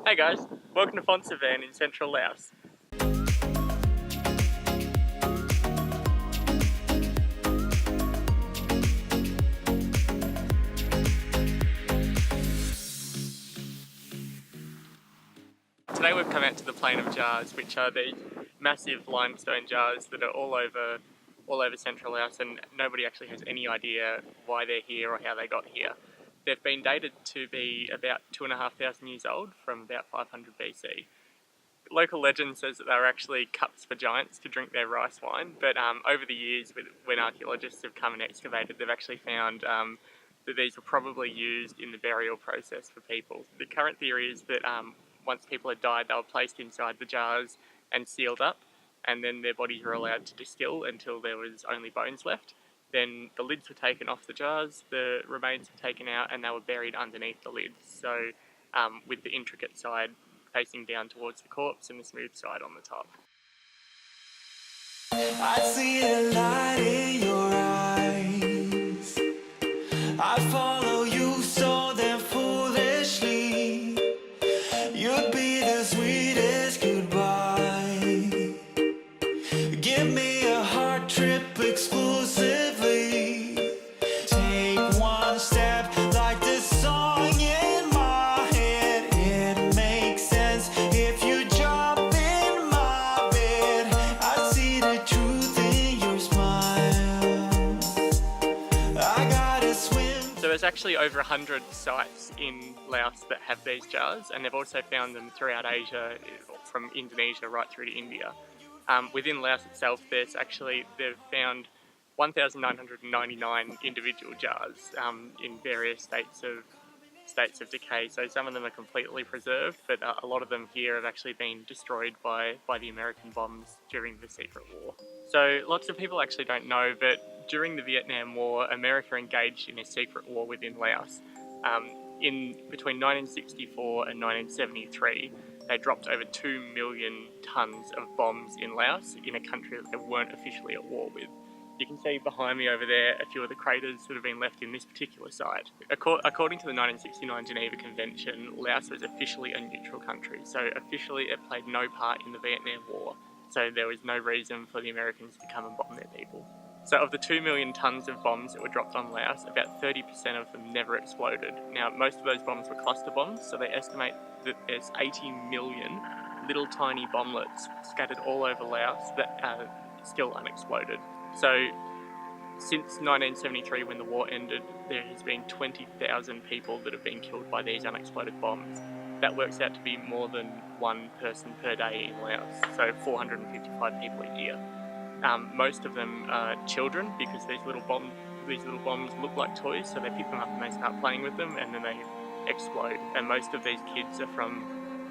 Hey guys, welcome to Phon Savan in central Laos. Today we've come out to the Plain of Jars, which are these massive limestone jars that are all over central Laos, and nobody actually has any idea why they're here or how they got here. They've been dated to be about 2,500 years old, from about 500 BC. Local legend says that they were actually cups for giants to drink their rice wine, but over the years, when archaeologists have come and excavated, they've actually found that these were probably used in the burial process for people. The current theory is that once people had died, they were placed inside the jars and sealed up, and then their bodies were allowed to distill until there was only bones left. Then the lids were taken off the jars, the remains were taken out, and they were buried underneath the lids. So with the intricate side facing down towards the corpse and the smooth side on the top. I see a light in your eyes. I follow you so damn foolishly. You'd be the sweetest goodbye. Give me a heart trip exclusively. Take one step like the song in my head. It makes sense if you jump in my bed. I see the truth in your smile. I gotta swim. So there's actually over 100 sites in Laos that have these jars, and they've also found them throughout Asia, from Indonesia right through to India. Within Laos itself, they've found 1,999 individual jars in various states of decay. So some of them are completely preserved, but a lot of them here have actually been destroyed by the American bombs during the Secret War. So lots of people actually don't know, but during the Vietnam War, America engaged in a secret war within Laos. In between 1964 and 1973, they dropped over 2 million tonnes of bombs in Laos, in a country that they weren't officially at war with. You can see behind me over there a few of the craters that have been left in this particular site. According to the 1969 Geneva Convention, Laos was officially a neutral country, so officially it played no part in the Vietnam War, so there was no reason for the Americans to come and bomb their people. So of the 2 million tonnes of bombs that were dropped on Laos, about 30% of them never exploded. Now, most of those bombs were cluster bombs, so they estimate that there's 80 million little tiny bomblets scattered all over Laos that are still unexploded. So since 1973, when the war ended, there has been 20,000 people that have been killed by these unexploded bombs. That works out to be more than one person per day in Laos, so 455 people a year. Most of them are children, because these little bombs look like toys, so they pick them up and they start playing with them, and then they explode. And most of these kids are from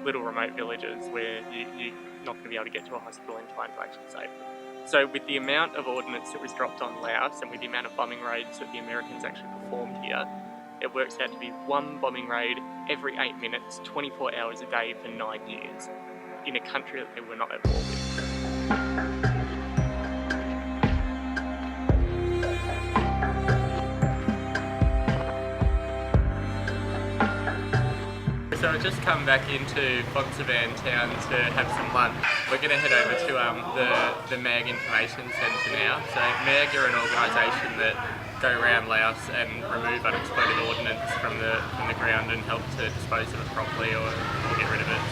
little remote villages where you're not going to be able to get to a hospital in time to actually save them. So with the amount of ordnance that was dropped on Laos, and with the amount of bombing raids that the Americans actually performed here, it works out to be one bombing raid every 8 minutes, 24 hours a day for 9 years, in a country that they were not at war with. So I've just come back into Phon Savan town to have some lunch. We're going to head over to the MAG Information Centre now. So MAG are an organisation that go around Laos and remove unexploded ordnance from the ground and help to dispose of it properly or get rid of it.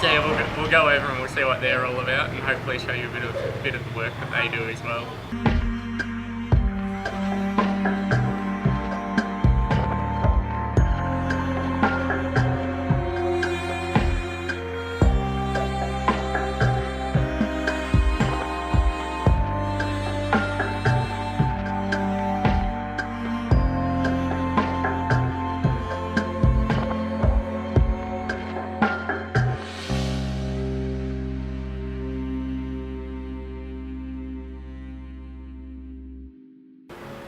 So yeah, we'll go over and we'll see what they're all about, and hopefully show you a bit of the work that they do as well.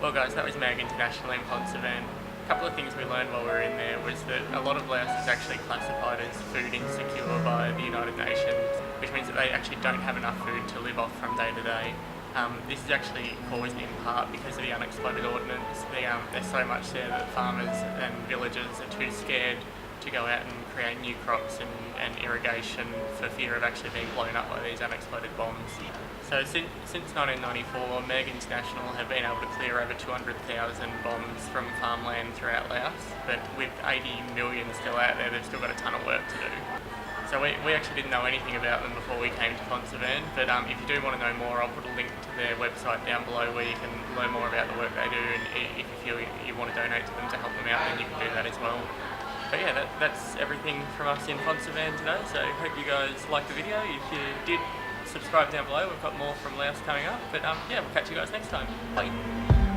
Well guys, that was MAG International in Phon Savan. A couple of things we learned while we were in there was that a lot of Laos is actually classified as food insecure by the United Nations, which means that they actually don't have enough food to live off from day to day. This is actually caused in part because of the unexploded ordnance. There's so much there that farmers and villagers are too scared to go out and create new crops and irrigation for fear of actually being blown up by these unexploded bombs. So since 1994, MEG International have been able to clear over 200,000 bombs from farmland throughout Laos, but with 80 million still out there, they've still got a ton of work to do. So we actually didn't know anything about them before we came to Phonsavan, but if you do want to know more, I'll put a link to their website down below where you can learn more about the work they do, and if you feel you want to donate to them to help them out, then you can do that as well. But yeah, that's everything from us in Phonsavan today, so hope you guys liked the video. If you did, subscribe down below, we've got more from Laos coming up, but yeah, we'll catch you guys next time. Bye!